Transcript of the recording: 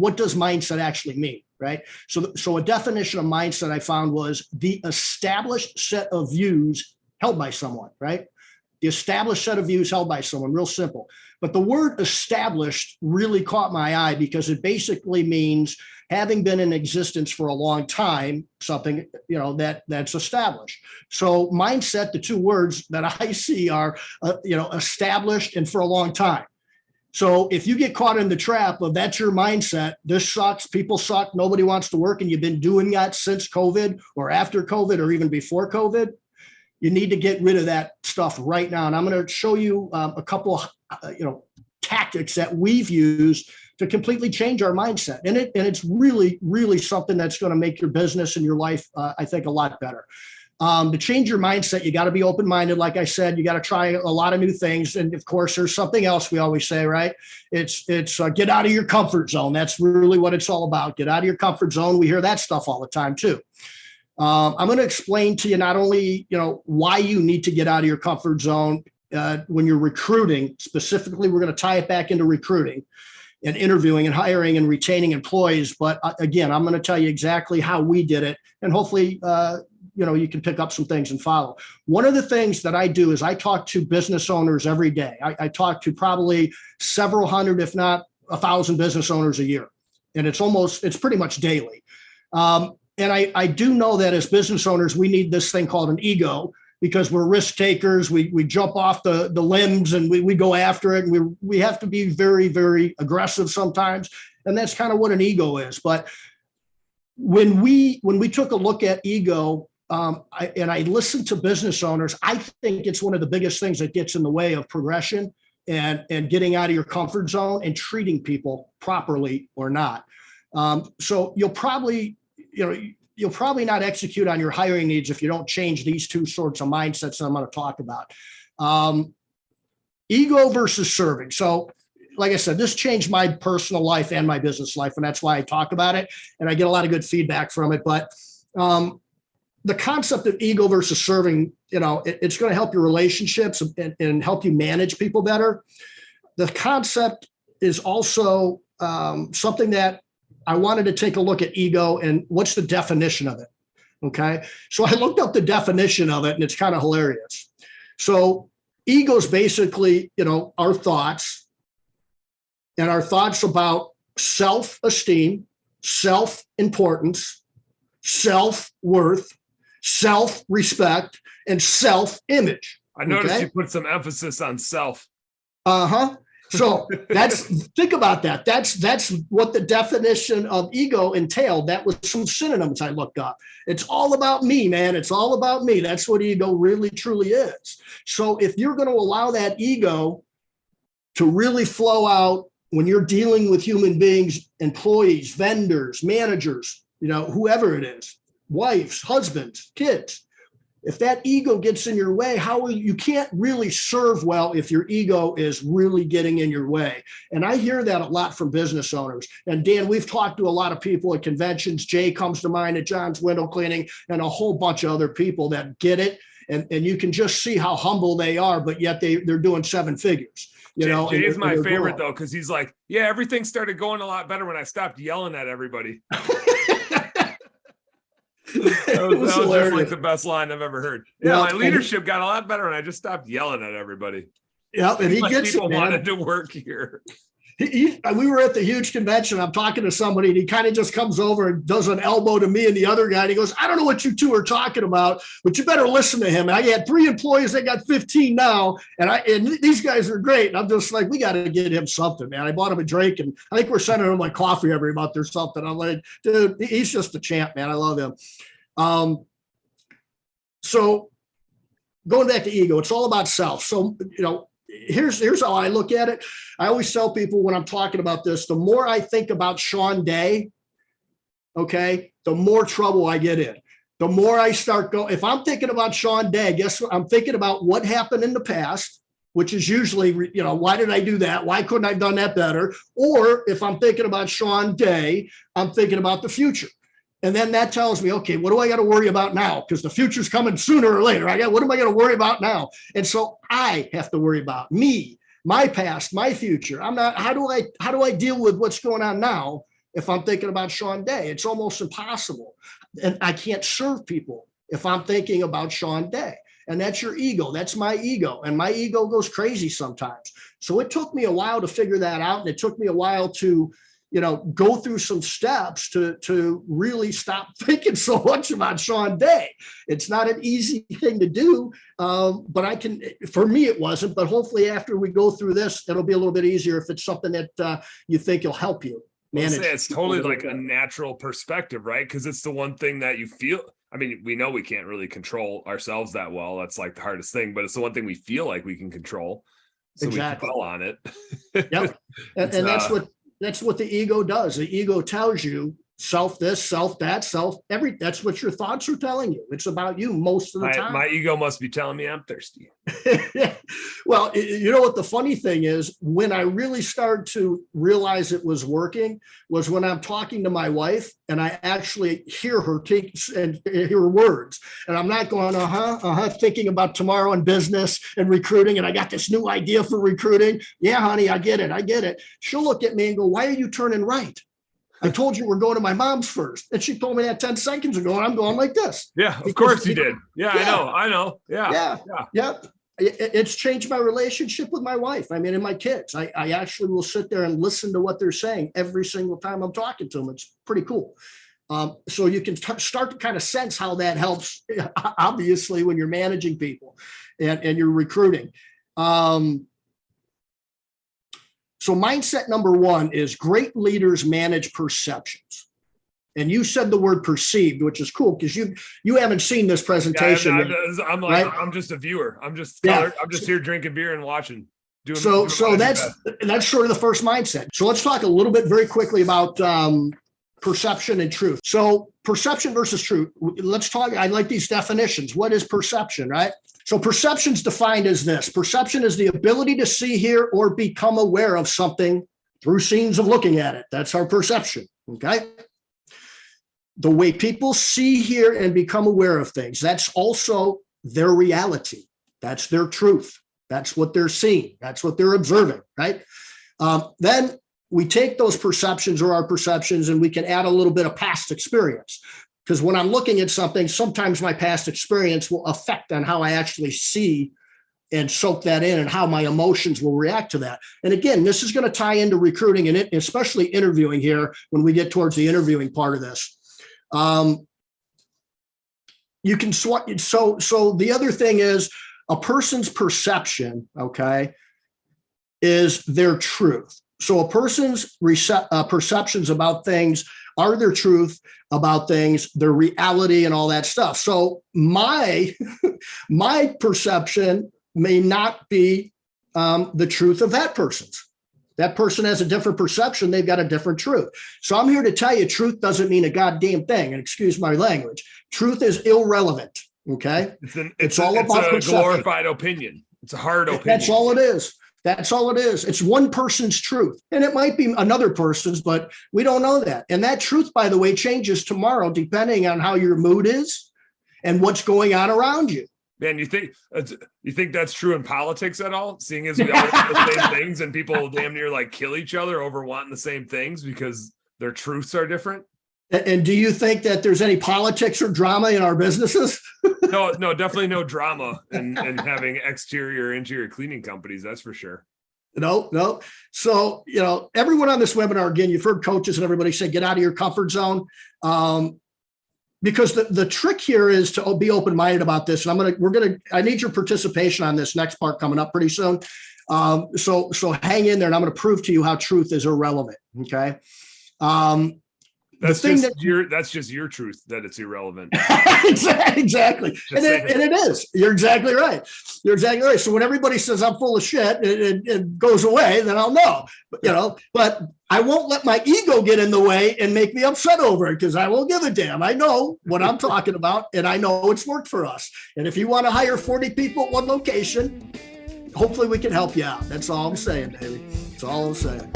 what does mindset actually mean, right? So a definition of mindset I found was the established set of views held by someone, right? The established set of views held by someone, real simple. But the word established really caught my eye because it basically means having been in existence for a long time, something, that's established. So mindset, the two words that I see are, established and for a long time. So if you get caught in the trap of that's your mindset, this sucks, people suck, nobody wants to work, and you've been doing that since COVID or after COVID or even before COVID, you need to get rid of that stuff right now. And I'm going to show you a couple of, tactics that we've used to completely change our mindset. And it's really, really something that's going to make your business and your life, I think, a lot better. To change your mindset, you got to be open-minded. Like I said, you got to try a lot of new things. And of course, there's something else we always say, right? It's get out of your comfort zone. That's really what it's all about. Get out of your comfort zone. We hear that stuff all the time too. I'm going to explain to you not only, why you need to get out of your comfort zone when you're recruiting. Specifically, we're going to tie it back into recruiting and interviewing and hiring and retaining employees. But again, I'm going to tell you exactly how we did it. And hopefully, you can pick up some things and follow. One of the things that I do is I talk to business owners every day. I talk to probably several hundred, if not 1,000 business owners a year. And it's pretty much daily. And I do know that as business owners, we need this thing called an ego, because we're risk takers. We jump off the limbs and we go after it. And we have to be very, very aggressive sometimes. And that's kind of what an ego is. But when we took a look at ego, I listened to business owners, I think it's one of the biggest things that gets in the way of progression and getting out of your comfort zone and treating people properly or not. So you'll probably not execute on your hiring needs if you don't change these two sorts of mindsets that I'm going to talk about. Ego versus serving. So like I said, this changed my personal life and my business life, and that's why I talk about it. And I get a lot of good feedback from it. But the concept of ego versus serving, it's going to help your relationships and help you manage people better. The concept is also something that I wanted to take a look at ego and what's the definition of it. Okay. So I looked up the definition of it and it's kind of hilarious. So ego is basically, our thoughts and our thoughts about self-esteem, self-importance, self-worth, self-respect, and self-image. I noticed you put some emphasis on self. Uh-huh. So think about that. That's what the definition of ego entailed. That was some synonyms I looked up. It's all about me, man. It's all about me. That's what ego really, truly is. So if you're going to allow that ego to really flow out when you're dealing with human beings, employees, vendors, managers, whoever it is, wives, husbands, kids, if that ego gets in your way, you can't really serve well if your ego is really getting in your way. And I hear that a lot from business owners. And Dan, we've talked to a lot of people at conventions. Jay comes to mind at John's Window Cleaning and a whole bunch of other people that get it. And you can just see how humble they are, but yet they're doing seven figures. Jay is my favorite though, because he's like, yeah, everything started going a lot better when I stopped yelling at everybody. That was just like the best line I've ever heard. Yeah, my leadership got a lot better when I just stopped yelling at everybody. Yeah, and he gets people wanted to work here. We were at the huge convention. I'm talking to somebody, and he kind of just comes over and does an elbow to me and the other guy. And he goes, "I don't know what you two are talking about, but you better listen to him." And I had 3 employees. They got 15 now, and these guys are great. And I'm just like, we got to get him something, man. I bought him a drink, and I think we're sending him like coffee every month or something. I'm like, dude, he's just a champ, man. I love him. So going back to ego, it's all about self. So, here's how I look at it. I always tell people when I'm talking about this, the more I think about Shawn Day, okay, the more trouble I get in. The more I start going, if I'm thinking about Shawn Day, guess what? I'm thinking about what happened in the past, which is usually, why did I do that? Why couldn't I have done that better? Or if I'm thinking about Shawn Day, I'm thinking about the future. And then that tells me, okay, what do I got to worry about now? Because the future's coming sooner or later. What am I going to worry about now? And so I have to worry about me, my past, my future. How do I deal with what's going on now if I'm thinking about Shawn Day. It's almost impossible. And I can't serve people if I'm thinking about Shawn Day. And that's your ego. That's my ego. And my ego goes crazy sometimes. So it took me a while to figure that out. And it took me a while to, go through some steps to really stop thinking so much about Shawn Day. It's not an easy thing to do, but for me, it wasn't. But hopefully after we go through this, it'll be a little bit easier if it's something that you think will help you manage. It's totally like a natural perspective, right? Because it's the one thing that you feel. I mean, we know we can't really control ourselves that well. That's like the hardest thing, but it's the one thing we feel like we can control. So exactly. We dwell on it. Yep. And that's what the ego does. The ego tells you self this, self that, that's what your thoughts are telling you. It's about you most of the time. My ego must be telling me I'm thirsty. Well, you know what the funny thing is, when I really started to realize it was working was when I'm talking to my wife and I actually hear her take and hear her words. And I'm not going, thinking about tomorrow and business and recruiting. And I got this new idea for recruiting. Yeah, honey, I get it. She'll look at me and go, why are you turning right? I told you we're going to my mom's first. And she told me that 10 seconds ago, and I'm going like this. Yeah, of course you did. Yeah, I know. Yeah. It's changed my relationship with my wife. I mean, and my kids. I actually will sit there and listen to what they're saying every single time I'm talking to them. It's pretty cool. So you can start to kind of sense how that helps, obviously, when you're managing people and you're recruiting. So mindset number one is great leaders manage perceptions. And you said the word perceived, which is cool because you haven't seen this presentation. Yeah, I'm just a viewer. I'm just here drinking beer and watching. So that's sort of the first mindset. So let's talk a little bit very quickly about perception and truth. So perception versus truth. Let's talk. I like these definitions. What is perception, right? So perception is defined as this. Perception is the ability to see, hear, or become aware of something through scenes of looking at it. That's our perception, okay? The way people see, hear, and become aware of things. That's also their reality. That's their truth. That's what they're seeing. That's what they're observing, right? Then we take those perceptions or our perceptions and we can add a little bit of past experience. Because when I'm looking at something, sometimes my past experience will affect on how I actually see and soak that in and how my emotions will react to that. And again, this is going to tie into recruiting and especially interviewing here when we get towards the interviewing part of this. You can so the other thing is a person's perception, okay, is their truth. So a person's perceptions about things are their truth about things, their reality and all that stuff. So my perception may not be the truth of that person's. That person has a different perception. They've got a different truth. So I'm here to tell you truth doesn't mean a goddamn thing. And excuse my language. Truth is irrelevant. Okay. It's all about a glorified opinion. It's a hard opinion. That's all it is. That's all it is. It's one person's truth. And it might be another person's, but we don't know that. And that truth, by the way, changes tomorrow depending on how your mood is and what's going on around you. Man, you think that's true in politics at all? Seeing as we all want the same things and people damn near like kill each other over wanting the same things because their truths are different? And do you think that there's any politics or drama in our businesses? No, definitely no drama and having exterior or interior cleaning companies. That's for sure. No. So, everyone on this webinar, again, you've heard coaches and everybody say, get out of your comfort zone. Because the trick here is to be open-minded about this. And I need your participation on this next part coming up pretty soon. So hang in there and I'm going to prove to you how truth is irrelevant. Okay. That's just your truth that it's irrelevant. Exactly. And it is. You're exactly right. So when everybody says I'm full of shit, it goes away, then I'll know. But I won't let my ego get in the way and make me upset over it because I won't give a damn. I know what I'm talking about and I know it's worked for us. And if you want to hire 40 people at one location, hopefully we can help you out. That's all I'm saying, baby. That's all I'm saying.